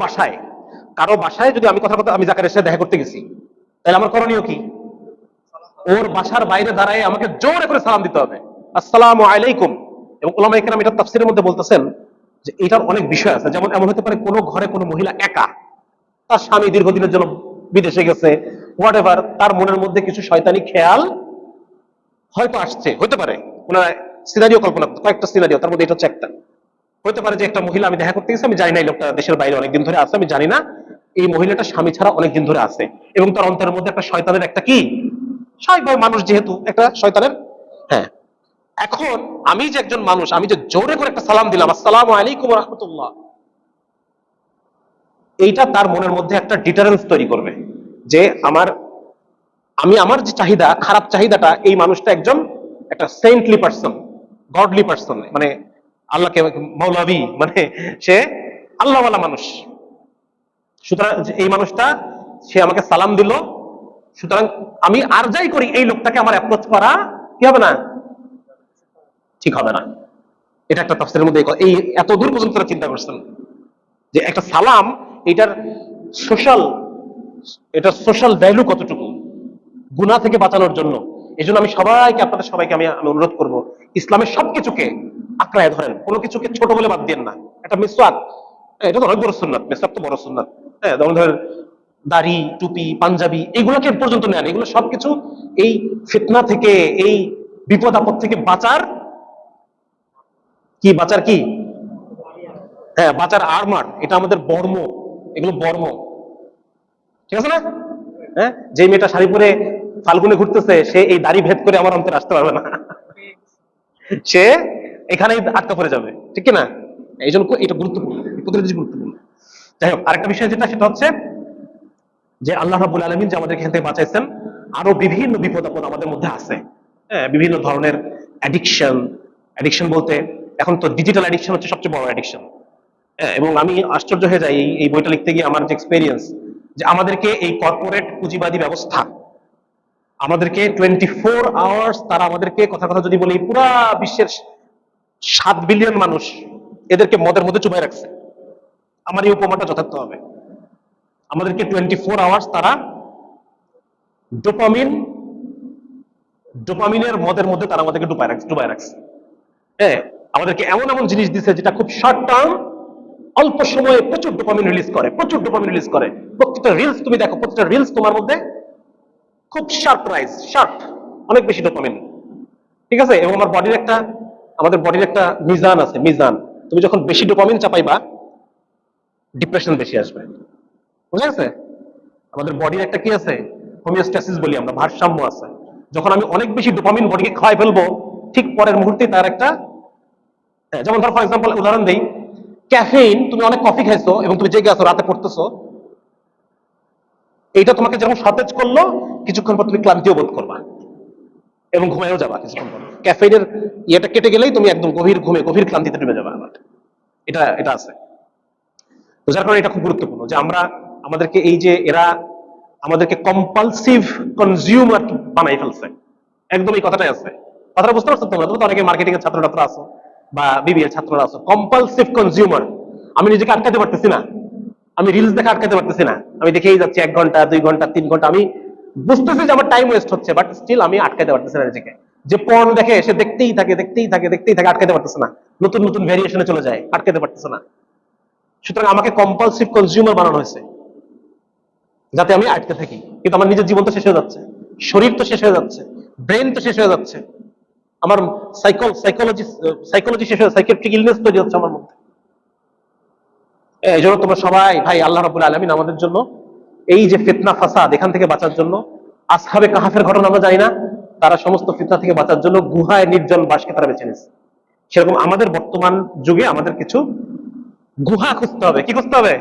বাসায় যদি আমি আমি জাকারের সাথে দেখা করতে গেছি, তাহলে আমার করণীয় কি? ওর বাসার বাইরে দাঁড়ায় আমাকে জোরে করে সালাম দিতে হবে, আসসালামু আলাইকুম। এবং উলামায়ে কেরাম এটা তাফসীরের মধ্যে বলতেছেন যে এটার অনেক বিষয় আছে। যেমন এমন হতে পারে কোনো ঘরে কোনো মহিলা একা, তার স্বামী দীর্ঘদিনের জন্য বিদেশে গেছে, হোয়াট এভার, তার মনের মধ্যে কিছু শয়তানি খেয়াল হয়তো আসছে, হতে পারে। ওনারা সিনারিও কল্পনা, কয়েকটা সিনারিও, তার মধ্যে এটা হচ্ছে একটা। হতে পারে যে একটা মহিলা, আমি দেখা করতে গেছি, আমি জানি না এই লোকটা দেশের বাইরে অনেকদিন ধরে আছে, আমি জানি না এই মহিলাটা স্বামী ছাড়া অনেকদিন ধরে আছে, এবং তার অন্তরের মধ্যে একটা শয়তানের একটা কি, স্বাভাবিক মানুষ যেহেতু একটা শয়তানের, হ্যাঁ। এখন আমি যে একজন মানুষ, আমি যে জোরে করে একটা সালাম দিলাম, আসসালামু আলাইকুম ওয়া রাহমাতুল্লাহ, এইটা তার মনের মধ্যে একটা ডিটারেন্স তৈরি করবে যে আমার যে চাহিদা, খারাপ চাহিদাটা, এই মানুষটা একজন একটা সেন্টলি পার্সন, গডলি পার্সন, মানে আল্লাহকে মৌলাবি, মানে সে আল্লাহওয়ালা মানুষ। সুতরাং এই মানুষটা, সে আমাকে সালাম দিল, সুতরাং আমি আর যাই করি এই লোকটাকে আমার অ্যাপ্রোচ করা কি হবে না, ঠিক হবে না। এটা একটা তাফসীরের মধ্যে এই এত দূর পর্যন্ত তারা চিন্তা করছেন যে একটা সালাম, এটার সোশ্যাল ভ্যালু কতটুকু গুনাহ থেকে বাঁচানোর জন্য। এই জন্য আমি আপনাদের সবাইকে আমি অনুরোধ করব, ইসলামের সবকিছুকে আঁকড়ায় ধরেন, কোনো কিছুকে ছোট বলে বাদ দেন না। একটা মিসওয়াক, এটা তো অনেক বড় সুন্নাত, মিসওয়াক তো বড় সুন্নাত, হ্যাঁ। যেমন ধরেন দাড়ি, টুপি, পাঞ্জাবি, এগুলোকে পর্যন্ত নেন, এগুলো সবকিছু এই ফিতনা থেকে, এই বিপদ আপদ থেকে বাঁচার কি, হ্যাঁ, বাঁচার আর্মার। এটা আমাদের বর্ম, এগুলো বর্ম, ঠিক আছে না? হ্যাঁ, যে মেয়েটা শাড়ি পরে ফাল্গুনে ঘুরতেছে, সে এই দাড়ি ভেদ করে আমার অন্তরে আসতে পারবে না, সে এখানেই আটকা পড়ে যাবে, ঠিক না? এই জন্য এটা গুরুত্বপূর্ণ, গুরুত্বপূর্ণ। যাই হোক, আরেকটা বিষয় যেটা, সেটা হচ্ছে যে আল্লাহ রাব্বুল আলামিন যে আমাদের এখান থেকে বাঁচাইছেন, আরো বিভিন্ন বিপদ আপদ আমাদের মধ্যে আছে। হ্যাঁ, বিভিন্ন ধরনের অ্যাডিকশন বলতে এখন তো ডিজিটাল অ্যাডিকশন হচ্ছে সবচেয়ে বড় অ্যাডিকশন। এবং আমি আশ্চর্য হয়ে যাই এই বইটা লিখতে গিয়ে, আমার যে এক্সপেরিয়েন্স, যে আমাদেরকে এই কর্পোরেট পুঁজিবাদী ব্যবস্থা আমাদেরকে 24 আওয়ার্স, তারা আমাদেরকে কথা যদি বলি, পুরা বিশ্বের 7 বিলিয়ন মানুষ এদেরকে মদের মধ্যে চুবাই রাখছে। আমার এই উপমাটা যথার্থ হবে। আমাদেরকে 24 আওয়ার্স তারা ডোপামিনের মদের মধ্যে তারা আমাদেরকে ডুবাই রাখছে। হ্যাঁ, আমাদেরকে এমন এমন জিনিস দিচ্ছে যেটা খুব শর্ট টার্ম, অল্প সময়ে প্রচুর ডোপামিন রিলিজ করে। প্রত্যেকটা রিলস তুমি দেখো, প্রত্যেকটা রিলস তোমার মধ্যে খুব শার্প, অনেক বেশি ডোপামিন, ঠিক আছে? এবং আমাদের বডির একটা মিজান আছে, মিজান। তুমি যখন বেশি ডোপামিন চাপাইবা, ডিপ্রেশন বেশি আসবে, বুঝা গেছে? আমাদের বডির একটা কি আছে, হোমিওস্ট্যাসিস বলি আমরা, ভারসাম্য আছে। যখন আমি অনেক বেশি ডোপামিন বডিকে খাওয়াই ফেলবো, ঠিক পরের মুহূর্তে তার একটা, যেমন ধর ফর এক্সাম্পল উদাহরণ দেই, ক্যাফেইন, তুমি অনেক কফি খাইছো এবং তুমি জেগে আছো, রাতে পড়তেছো, এইটা তোমাকে যেমন সতেজ করলো, কিছুক্ষণ পর তুমি ক্লান্তিও বোধ করবা এবং ঘুমায়ও যাবা কিছুক্ষণ পর। ক্যাফেইনের ইয়েটা কেটে গেলেই তুমি একদম গভীর ক্লান্তিতে ডুবে যাবা। এটা আছে। তো যার কারণে এটা খুব গুরুত্বপূর্ণ যে আমাদেরকে এই যে এরা আমাদেরকে কম্পালসিভ কনজিউমার বানাই ফেলছে, একদম এই কথাটাই আছে। কথাটা বুঝতে পারছো তোমরা? তো অনেকে মার্কেটিং এর ছাত্ররা আছো বা বিবিএ এর ছাত্ররা আছো, কম্পালসিভ কনজিউমার। আমি নিজেকে আটকাতে পারতেছি না, আমি রিলস দেখে আটকাতে পারতেছি না, আমি দেখেই যাচ্ছি 1 ঘন্টা 2 ঘন্টা 3 ঘন্টা, আমি বুঝতেছি যে আমার টাইম ওয়েস্ট হচ্ছে, বাট স্টিল আমি আটকাতে পারতেছি না নিজেকে। যে পর্ন দেখে সে দেখতেই থাকে, আটকাতে পারতেছে না, নতুন ভ্যারিয়েশনে চলে যায়, আটকাতে পারতেছে না। সুতরাং আমাকে কম্পালসিভ কনজিউমার বানানো হয়েছে যাতে আমি আটকে থাকি, কিন্তু আমার নিজের জীবন তো শেষ হয়ে যাচ্ছে, শরীর তো শেষ হয়ে যাচ্ছে, ব্রেন তো শেষ হয়ে যাচ্ছে, আমার সাইকোলজি শেষ হয়ে, সাইকিয়াট্রিক ইলনেস তৈরি হচ্ছে আমার মধ্যে। এই জন্য তোমরা সবাই ভাই, আল্লাহ রাব্বুল আলামিন আমাদের জন্য এই যে ফিতনা ফাসাদ, এখান থেকে বাঁচার জন্য আসহাবে কাহাফের ঘটনা আমরা জানি না, তারা সমস্ত ফিতনা থেকে বাঁচার জন্য গুহায় নির্জন বাসকে তারা বেছে নিয়েছে। সেরকম আমাদের বর্তমান যুগে আমাদের কিছু গুহা খুঁজতে হবে। কি খুঁজতে হবে?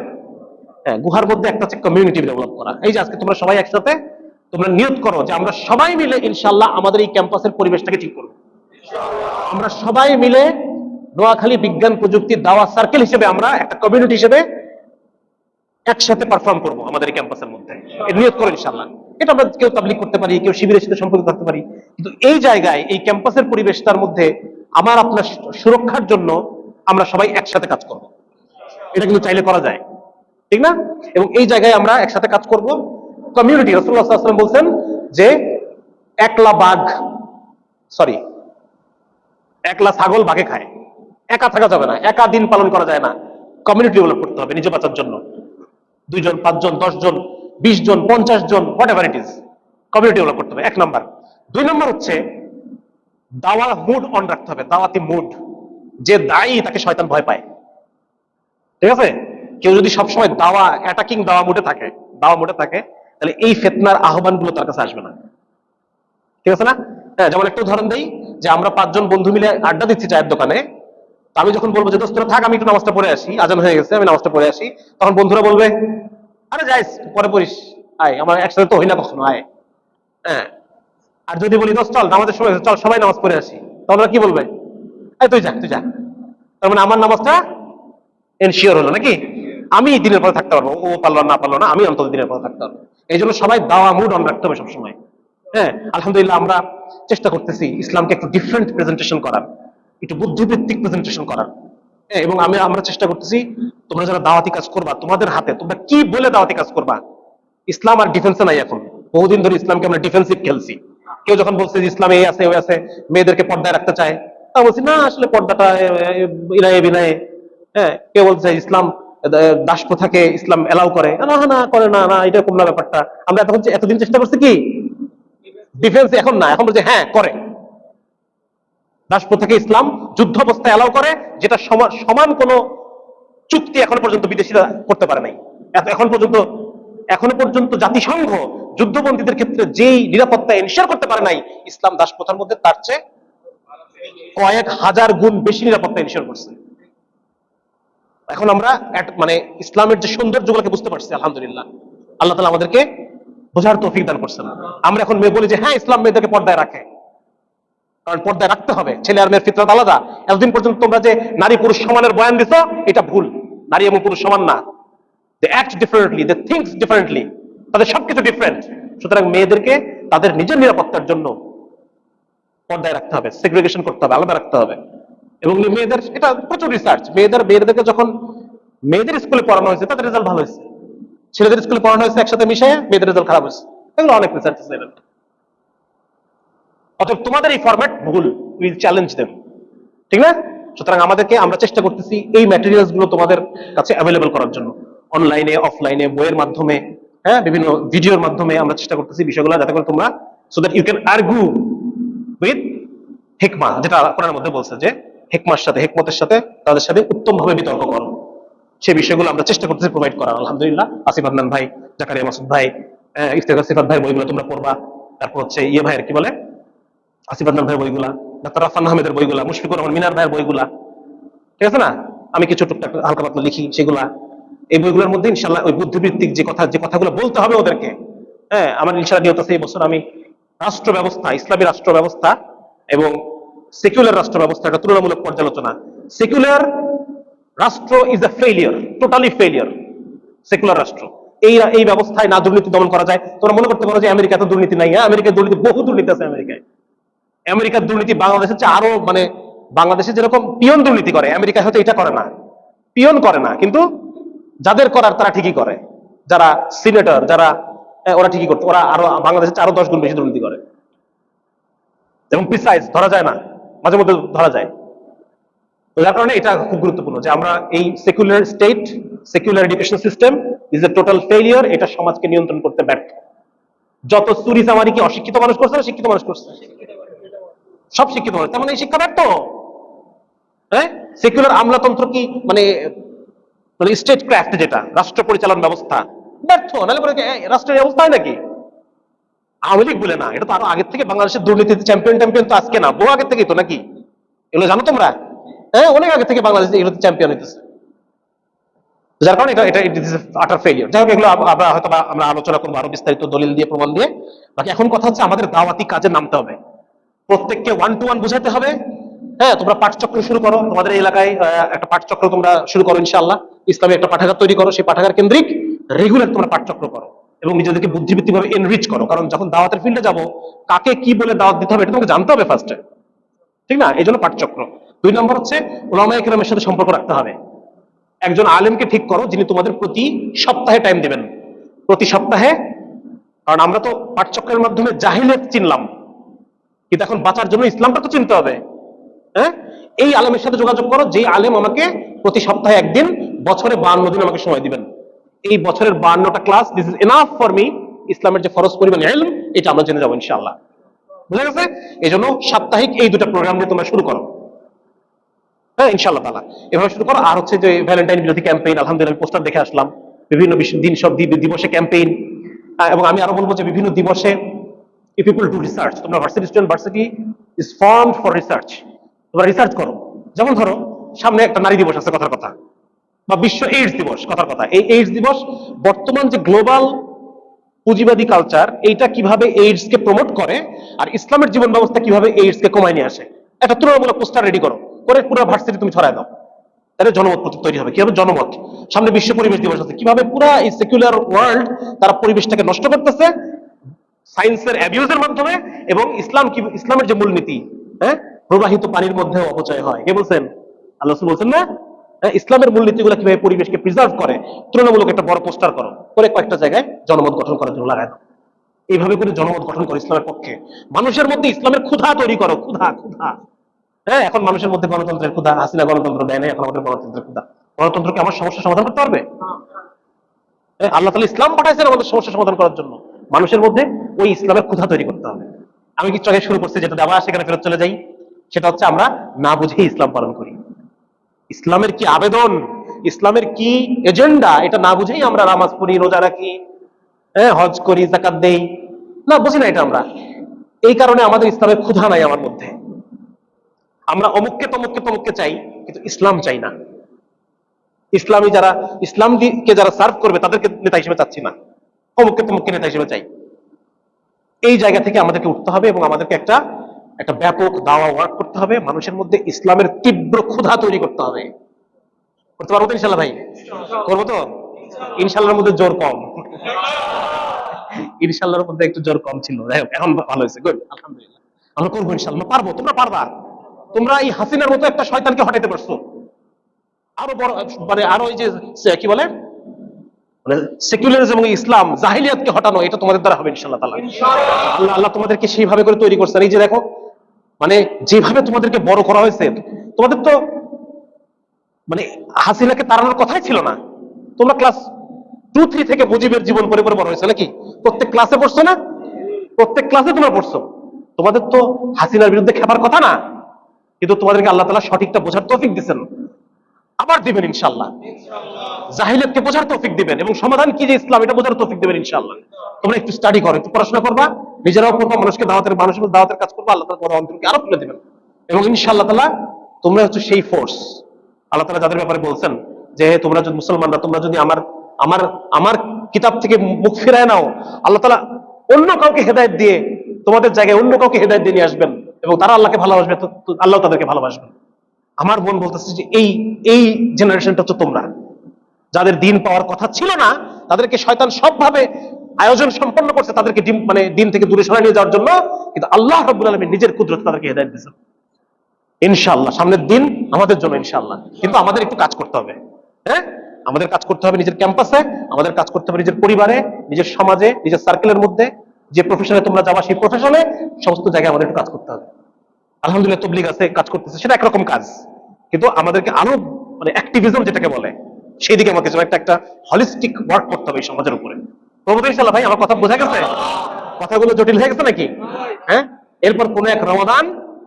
হ্যাঁ, গুহার মধ্যে একটা হচ্ছে কমিউনিটি ডেভেলপ করা। এই যে আজকে তোমরা সবাই একসাথে তোমরা নিয়ত করো যে আমরা সবাই মিলে ইনশাআল্লাহ আমাদের এই ক্যাম্পাসের পরিবেশটাকে ঠিক করবো। আমরা সবাই মিলে নোয়াখালী বিজ্ঞান প্রযুক্তি দাওয়া সার্কেল হিসেবে আমরা একটা কমিউনিটি হিসেবে একসাথে পারফর্ম করবো আমাদের এই ক্যাম্পাসের মধ্যে। এর নিয়ত করো ইনশাআল্লাহ। এটা আমরা কেউ তাবলীগ করতে পারি, কেউ শিবিরের সাথে সম্পর্ক থাকতে পারি, কিন্তু এই জায়গায় এই ক্যাম্পাসের পরিবেশটার মধ্যে আমার আপনার সুরক্ষার জন্য আমরা সবাই একসাথে কাজ করব। এটা কিন্তু চাইলে করা যায়, ঠিক না? এবং এই জায়গায় আমরা একসাথে কাজ করব। কমিউনিটি, রাসূলুল্লাহ সাল্লাল্লাহু আলাইহি ওয়াসাল্লাম বলছেন যে একলা ছাগল বাঘে খায়। একা থাকা যাবে না, একা দিন পালন করা যায় না। কমিউনিটি ডেভেলপ করতে হবে নিজে বাঁচার জন্য। 2 জন, 5 জন, 10 জন, 20 জন, 50 জন, whatever it is, community develop করতে হবে, 1 নাম্বার। 2 নাম্বার হচ্ছে দাওয়া মুড অন রাখতে হবে, দাওয়াতি মুড। যে দায়ী তাকে শয়তান ভয় পায়, ঠিক আছে? কেউ যদি সবসময় অ্যাটাকিং দাওয়া মুডে থাকে, তাহলে এই ফিতনার আহ্বানগুলো তার কাছে আসবে না, ঠিক আছে না? হ্যাঁ, যেমন একটা উদাহরণ দেই যে আমরা 5 জন বন্ধু মিলে আড্ডা দিচ্ছি চায়ের দোকানে। তো আমি যখন বলবো যে দোস্ত থাক, আমি একটু নামাজটা পড়ে আসি, আজান হয়ে গেছে, আমি নামাজটা পড়ে আসি, তখন বন্ধুরা বলবে আরে যাইস পরে পড়িস, আয় আমার একসাথে তো হই না কখনো, আয়। হ্যাঁ, আর যদি বলি দোস্ত চল নামাজের সময় চল সবাই নামাজ পড়ে আসি, তাহলে কি বলবে? এই তুই যা। তার মানে আমার নামাজটা এনশিওর হলো নাকি? আমি দিনের পরে থাকতে পারবো, ও পারলো না পারলো না, আমি অন্তত দিনের পরে থাকতে পারবো। এই জন্য সবাই দাওয়া মুড অন রাখতে হবে সবসময়। হ্যাঁ, আলহামদুলিল্লাহ আমরা চেষ্টা করতেছি ইসলামকে একটু ডিফারেন্ট প্রেজেন্টেশন করার, একটু বুদ্ধিবৃত্তিক প্রেজেন্টেশন করার। হ্যাঁ, এবং আমরা চেষ্টা করতেছি তোমরা যারা দাওয়াতি কাজ করবা, তোমাদের হাতে তোমরা কি বলে দাওয়াতি কাজ করবা। ইসলাম আর ডিফেন্সে নাই এখন, বহুদিন ধরে ইসলামকে আমরা ডিফেন্সিভ খেলছি। কেউ যখন বলছে যে ইসলামে এই আছে ওই আছে, মেয়েদেরকে পর্দায় রাখতে চায়, তা বলছি না আসলে পর্দাটা ইনায়ে বিনায়ে। হ্যাঁ, কেউ বলছে ইসলাম দাস প্রথাকে ইসলাম এলাও করে, না করে না, এটা এরকম না ব্যাপারটা। আমরা এতদিন চেষ্টা করছি কি ডিফেন্স, এখন না, এখন বলছে হ্যাঁ করে। দাস প্রথাকে ইসলাম যুদ্ধ অবস্থায় এলাও করে, যেটা সমান কোন চুক্তি এখনো পর্যন্ত বিদেশিরা করতে পারে নাই। এখনো পর্যন্ত জাতিসংঘ যুদ্ধবন্দীদের ক্ষেত্রে যেই নিরাপত্তা এনশিওর করতে পারে নাই, ইসলাম দাস প্রথার মধ্যে তার চেয়ে কয়েক হাজার গুণ বেশি নিরাপত্তা এনশিওর করছে। এখন আমরা মানে ইসলামের যে সৌন্দর্যগুলোকে বুঝতে পারছি আলহামদুলিল্লাহ। আল্লাহ তাআলা আমাদেরকে বোঝার তৌফিক দান করছেন। আমরা এখন বলি যে হ্যাঁ ইসলাম মেয়েদেরকে পর্দায় রাখে, কারণ পর্দায় রাখতে হবে, ছেলে আর মেয়ের ফিতরাত আলাদা। এতদিন পর্যন্ত তোমরা যে নারী পুরুষ সমানের বয়ান দিছো, এটা ভুল। নারী এবং পুরুষ সমান না, they act differently, they thinks differently, তাদের সবকিছু ডিফারেন্ট। সুতরাং মেয়েদেরকে তাদের নিজের নিরাপত্তার জন্য পর্দায় রাখতে হবে, সেগ্রিগেশন করতে হবে, আলাদা রাখতে হবে। এবং মেয়েদের, এটা প্রচুর রিসার্চ, মেয়েদেরকে যখন মেয়েদের স্কুলে পড়ানো হয়েছে তাদের রেজাল্ট ভালো হয়েছে, ছেলেদের স্কুলে পড়ানো হয়েছে একসাথে মিশিয়ে মেয়েদের রেজাল্ট খারাপ হয়েছে। এগুলো অনেক রিসার্চ আছে। অতএব তোমাদের এই ফরম্যাট ভুল, উইল চ্যালেঞ্জ দেম, ঠিক না? সুতরাং আমরা চেষ্টা করতেছি এই ম্যাটেরিয়ালস গুলো তোমাদের কাছে অ্যাভেলেবল করার জন্য, অনলাইনে অফলাইনে, বইয়ের মাধ্যমে, হ্যাঁ, বিভিন্ন ভিডিওর মাধ্যমে আমরা চেষ্টা করতেছি বিষয়গুলো যাতে করে তোমরা so that you can argue with হিকমা, যেটা কোরআনের মধ্যে বলছে যে হিকমতের সাথে তাদের সাথে উত্তম ভাবে বিতর্ক করো। সেই বিষয়গুলো আমরা চেষ্টা করতেছি প্রোভাইড করার। আলহামদুলিল্লাহ, আসিফ আদনান ভাই, জাকারিয়া মাসুদ ভাই, ইফতেখার সিফাত ভাই বইগুলো তোমরা পড়বা। তারপর হচ্ছে ভাইয়ের কি বলে আসিফ আদনান ভাইয়ের বইগুলা, ডাক্তার রাফান আহমেদের বইগুলা, মুশফিকুর রহমান মিনার ভাইয়ের বইগুলা, ঠিক আছে না? আমি কিছু টুকটাক হালকা পাতলা লিখি, সেগুলা এই বইগুলোর মধ্যে ইনশাআল্লাহ ওই বুদ্ধিবৃত্তিক যে কথাগুলো বলতে হবে ওদেরকে। হ্যাঁ, আমার ইনশাআল্লাহ নিয়ত আছে এই বছর আমি রাষ্ট্র ব্যবস্থা, ইসলামী রাষ্ট্র ব্যবস্থা এবং সেকুলার রাষ্ট্র ব্যবস্থা একটা তুলনামূলক পর্যালোচনা। সেকুলার রাষ্ট্র is a failure, totally failure. Secular রাষ্ট্র, এই ব্যবস্থায় না দুর্নীতি দমন করা যায়। তোমরা মনে করতে পারো যে আমেরিকাতে দুর্নীতি নাই, হ্যাঁ আমেরিকায় দুর্নীতি, বহু দুর্নীতি আছে আমেরিকায়। আমেরিকার দুর্নীতি বাংলাদেশের চেয়ে আরো, মানে বাংলাদেশে যেরকম পিয়ন দুর্নীতি করে, আমেরিকায় হয়তো এটা করে না, পিয়ন করে না, কিন্তু যাদের করার তারা ঠিকই করে। যারা সিনেটর, যারা ওরা ঠিকই করতে, ওরা আরো বাংলাদেশের চেয়ে আরো 10 গুণ বেশি দুর্নীতি করে, এবং প্রিসাইজ ধরা যায় না, মাঝে মধ্যে ধরা যায়। তো যার কারণে এটা খুব গুরুত্বপূর্ণ যে আমরা এই secular state, secular education system is a total failure. এটা সমাজকে নিয়ন্ত্রণ করতে ব্যর্থ। যত চুরি চামারি কি অশিক্ষিত মানুষ করছে না শিক্ষিত মানুষ করছে? সব শিক্ষিত মানুষ। তার মানে এই শিক্ষা ব্যর্থ। হ্যাঁ, সেকুলার আমলাতন্ত্র কি মানে স্টেট ক্রাফট, যেটা রাষ্ট্র পরিচালন ব্যবস্থা, ব্যর্থ, নাহলে পরে রাষ্ট্রের অবস্থা হয় নাকি? আওয়ামী লীগ বলে না, এটা তো আরো আগের থেকে বাংলাদেশের দুর্নীতিতে চ্যাম্পিয়ন ট্যাম্পিয়ন তো আজকে না, বহু আগের থেকেই তো নাকি? এগুলো জানো তোমরা? হ্যাঁ, অনেক আগে থেকে বাংলাদেশ এগুলোতে চ্যাম্পিয়ন হইতেছে, যার কারণে এটা ইট ইজ আটার ফেলিয়ার। যাই হোক, এগুলো আমরা হয়তো আমরা আলোচনা করবো আরো বিস্তারিত দলিল দিয়ে, প্রমাণ দিয়ে। বাকি এখন কথা হচ্ছে আমাদের দাওয়াতি কাজে নামতে হবে, প্রত্যেককে 1 to 1 বোঝাতে হবে। হ্যাঁ, তোমরা পাঠচক্র শুরু করো, তোমাদের এই এলাকায় একটা পাঠচক্র তোমরা শুরু করো ইনশাআল্লাহ। ইসলামী একটা পাঠাগার তৈরি করো, সেই পাঠাগার কেন্দ্রিক রেগুলার তোমরা পাঠচক্র করো এবং নিজেদেরকে বুদ্ধিবৃত্তিক ভাবে এনরিচ করো। কারণ যখন দাওয়াতের ফিল্ডে যাবো, কাকে কি বলে দাওয়াত দিতে হবে এটা তোমাকে জানতে হবে ফার্স্টে, ঠিক না? এই জন্য পাঠচক্র। 2 নম্বর হচ্ছে উলামায়ে কেরামের সাথে সম্পর্ক রাখতে হবে। একজন আলেমকে ঠিক করো যিনি তোমাদের প্রতি সপ্তাহে টাইম দেবেন, প্রতি সপ্তাহে। কারণ আমরা তো পাঠচক্রের মাধ্যমে জাহিলিয়াত চিনলাম, কিন্তু এখন বাঁচার জন্য ইসলামটা তো চিনতে হবে। হ্যাঁ, এই আলেমের সাথে যোগাযোগ করো, যে আলেম আমাকে প্রতি সপ্তাহে একদিন, বছরে 52 দিন আমাকে সময় দিবেন। এই বছরের 52টা class, this is enough for me, ইসলামের যে ফরজ পরিমাণ ইলম এটা আমরা জেনে যাবো ইনশাআল্লাহ। বুঝা গেছে? এই জন্য সাপ্তাহিক এই 2টা প্রোগ্রাম নিয়ে তোমরা শুরু করো। হ্যাঁ, ইনশাআল্লাহ তাআলা এভাবে শুরু করো। আর হচ্ছে যে ভ্যালেন্টাইন বিরোধী ক্যাম্পেইন, আলহামদুলিল্লাহ পোস্টার দেখে আসলাম, বিভিন্ন দিন সব দিবসে ক্যাম্পেইন। এবং আমি আরো বলবো যে বিভিন্ন দিবসে if people do research, তোমরা varsity student, varsity is formed for research, তোমরা রিসার্চ করো। যেমন ধরো সামনে একটা নারী দিবস আছে কথার কথা, বা বিশ্ব এইডস দিবস কথার কথা। এই এইডস দিবস বর্তমান যে গ্লোবাল পুঁজিবাদী কালচার, এইটা কিভাবে এইডস কে প্রমোট করে আর ইসলামের জীবন ব্যবস্থা কিভাবে এইডস কে কমায় নিয়ে আসে, একটা তুলনামূলক পোস্টার রেডি করো, করে পুরো ভার্সিটি তুমি ছড়ায় দাও। তাহলে জনমত তৈরি হবে। কিভাবে জনমত? সামনে বিশ্ব পরিবেশ দিবস আছে, কিভাবে পুরো এই সেকুলার ওয়ার্ল্ড তারা পরিবেশটাকে নষ্ট করতেছে সায়েন্সের অ্যাবিউজের মাধ্যমে, এবং ইসলামের যে মূলনীতি, হ্যাঁ, প্রবাহিত পানির মধ্যেও অপচয় হয়। কে বলছেন? আল্লাহ রাসূল বলছেন না? ইসলামের মূলনীতিগুলো কিভাবে পরিবেশকে প্রিজার্ভ করে, তুলনামূলক একটা বড় পোস্টার করো, করে কয়েকটা জায়গায় জনমত গঠন করার জন্য লাগায় দাও। এইভাবে করে জনমত গঠন করো ইসলামের পক্ষে। মানুষের মধ্যে ইসলামের ক্ষুধা তৈরি করো, ক্ষুধা ক্ষুধা। হ্যাঁ, এখন মানুষের মধ্যে গণতন্ত্রের ক্ষুধা, হাসিনা গণতন্ত্র দেয় না, এখন আমাদের গণতন্ত্রের ক্ষুধা। গণতন্ত্রকে আমার সমস্যা সমাধান করতে পারবে? আল্লাহ তাআলা ইসলাম পাঠাইছেন আমাদের সমস্যা সমাধান করার জন্য। মানুষের মধ্যে ওই ইসলামের ক্ষুধা তৈরি করতে হবে। আমি কিছু আগে শুরু করছি, যেটা আবার সেখানে ফেরত চলে যাই, সেটা হচ্ছে আমরা না বুঝেই ইসলাম পালন করি। ইসলামের কি আবেদন, ইসলামের কি এজেন্ডা, এটা না বুঝেই আমরা নামাজ পড়ি, রোজা রাখি, হ্যাঁ, হজ করি, যাকাত দেই, না বুঝি না এটা আমরা। এই কারণে আমাদের ইসলামের ক্ষুধা নাই আমার মধ্যে। আমরা অমুককে তমুককে তমুককে চাই, কিন্তু ইসলাম চাই না। ইসলামকে যারা সার্ভ করবে তাদেরকে নেতা হিসেবে চাচ্ছি না, অমুককে তমুককে নেতা হিসেবে চাই। এই জায়গা থেকে আমাদেরকে উঠতে হবে এবং আমাদেরকে একটা ব্যাপক দাওয়া ওয়ার্ক করতে হবে। মানুষের মধ্যে ইসলামের তীব্র ক্ষুধা তৈরি করতে হবে। করতে পারবো তো ইনশাল্লাহ ভাই? করবো তো? ইনশাল্লাহর মধ্যে জোর কম, ইনশাল্লাহর মধ্যে একটু জোর কম ছিল, এখন ভালো হয়েছে, গুড, আলহামদুলিল্লাহ। আমরা করবো ইনশাল্লাহ, পারবো, তোমরা পারবা। তোমরা এই হাসিনার মতো একটা শয়তানকে হটাইতে পারছো, আরো বড় মানে আরো এই যে কি বলে মানে সেকুলারিজম এবং ইসলাম জাহিলিয়াতকে হটানো, এটা তোমাদের দ্বারা হবে ইনশাআল্লাহ তাআলা। আল্লাহ তোমাদেরকে সেইভাবে করে তৈরি করছেন। এই যে দেখো, মানে যেভাবে তোমাদেরকে বড় করা হয়েছে, তোমাদের তো মানে হাসিনাকে তাড়ানোর কথাই ছিল না। তোমরা ক্লাস 2-3 থেকে মুজিবের জীবন পড়ে পড়ে বড় হয়েছে নাকি? প্রত্যেক ক্লাসে পড়ছো না? প্রত্যেক ক্লাসে তোমরা পড়ছো। তোমাদের তো হাসিনার বিরুদ্ধে খেপার কথা না, কিন্তু তোমাদেরকে আল্লাহ তাআলা সঠিকটা বোঝার তৌফিক দিবেন, আবার দিবেন ইনশাআল্লাহ। জাহিলিয়াতকে বোঝার তৌফিক দিবেন এবং সমাধান কি যে ইসলাম, এটা বোঝার তৌফিক দিবেন ইনশাআল্লাহ। তোমরা একটু স্টাডি করো, একটু পড়াশোনা করবা, নিজেরাও করবা, মানুষের দাওয়াতের কাজ করবা, আল্লাহ তাআলা তোমাদের অন্তরকে আরো খুলে দিবেন। এবং ইনশাআল্লাহ তাআলা তোমরা হচ্ছে সেই ফোর্স, আল্লাহ তাআলা যাদের ব্যাপারে বলছেন যে তোমরা যদি মুসলমানরা, তোমরা যদি আমার আমার আমার কিতাব থেকে মুখ ফিরায় নাও, আল্লাহ তাআলা অন্য কাউকে হেদায়েত দিয়ে তোমাদের জায়গায় অন্য কাউকে হেদায়েত দিয়ে নিয়ে আসবেন, এবং তারা আল্লাহকে ভালোবাসবে, তো আল্লাহ তাদেরকে ভালোবাসবেন। আমার বোন বলতেছে যে এই জেনারেশনটা হচ্ছে তোমরা, যাদের দিন পাওয়ার কথা ছিল না, তাদেরকে শয়তান সবভাবে আয়োজন সম্পন্ন করছে তাদেরকে মানে দিন থেকে দূরে সরাই নিয়ে যাওয়ার জন্য, কিন্তু আল্লাহ রাব্বুল আলামিন নিজের কুদরতে তাদেরকে হেদায়েত দিয়েছেন। ইনশাআল্লাহ সামনের দিন আমাদের জন্য ইনশাআল্লাহ, কিন্তু আমাদের একটু কাজ করতে হবে। হ্যাঁ, আমাদের কাজ করতে হবে নিজের ক্যাম্পাসে, আমাদের কাজ করতে হবে নিজের পরিবারে, নিজের সমাজে, নিজের সার্কেলের মধ্যে, যে প্রফেশনে তোমরা যাবা সেই প্রফেশনে, সমস্ত জায়গায় আমাদের একটু কাজ করতে হবে। আলহামদুলিল্লাহ তবলিগ আছে, কাজ করতেছে, সেটা একরকম কাজ, কিন্তু আমাদেরকে আরো মানে অ্যাক্টিভিজম যেটাকে বলে, সেই দিকে আমাকে একটা হলিস্টিক ওয়ার্ক করতে হবে এই সমাজের উপরে। প্রভু ইনশাআল্লাহ। ভাই আমার কথা বোঝা গেছে? কথাগুলো জটিল হয়ে গেছে নাকি? হ্যাঁ, এরপর কোন এক রমাদান,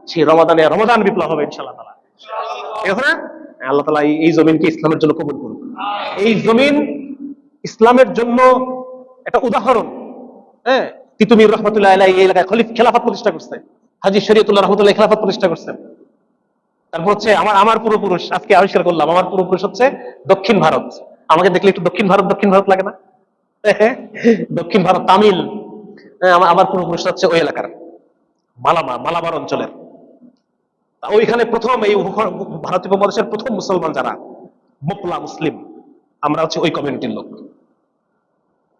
সেই রমাদান বিপ্লব হবে ইনশাআল্লাহ তাআলা। ঠিক আছে না? আল্লাহ তাআলা এই জমিনকে ইসলামের জন্য কবুল করুন। এই জমিন ইসলামের জন্য একটা উদাহরণ। হ্যাঁ, তিতুমির রহমতুল্লাহ আলাইহি এই এলাকায় খেলাফত প্রতিষ্ঠা করছে, হাজী শরীয়তুল্লাহ রহমতুল্লাহ খেলাফত প্রতিষ্ঠা করছেন। তারপর হচ্ছে আমার আমার পূর্বপুরুষ, আজকে আবিষ্কার করলাম আমার পূর্বপুরুষ হচ্ছে দক্ষিণ ভারত। আমাকে দেখলে একটু দক্ষিণ ভারত লাগে না? দক্ষিণ ভারত, তামিল। আমার পূর্বপুরুষ হচ্ছে ওই এলাকার মালাবার অঞ্চলের। ওইখানে প্রথম এই ভারতীয় উপমহাদেশের প্রথম মুসলমান যারা মোপলা মুসলিম, আমরা হচ্ছে ওই কমিউনিটির লোক।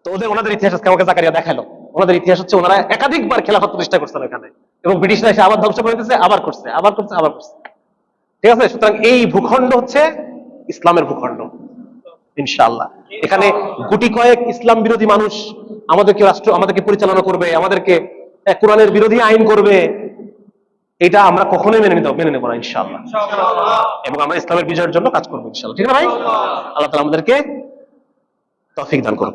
তো ওনাদের ইতিহাস আজকে আমাকে জাকারিয়া দেখালো। ওনাদের ইতিহাস হচ্ছে ওনারা একাধিকবার খেলাফত প্রতিষ্ঠা করছেন ওখানে, এবং ব্রিটিশরা এসে আবার ধ্বংস করে দিতেছে, আবার করছে। ঠিক আছে, সুতরাং এই ভূখণ্ড হচ্ছে ইসলামের ভূখণ্ড ইনশাআল্লাহ। এখানে গুটি কয়েক ইসলাম বিরোধী মানুষ আমাদেরকে পরিচালনা করবে, আমাদেরকে কোরআনের বিরোধী আইন করবে, এটা আমরা কখনোই মেনে নেব না ইনশাআল্লাহ। এবং আমরা ইসলামের বিজয়ের জন্য কাজ করবো ইনশাআল্লাহ। ঠিক না ভাই? আল্লাহ তাআলা আমাদেরকে তৌফিক দান করুন।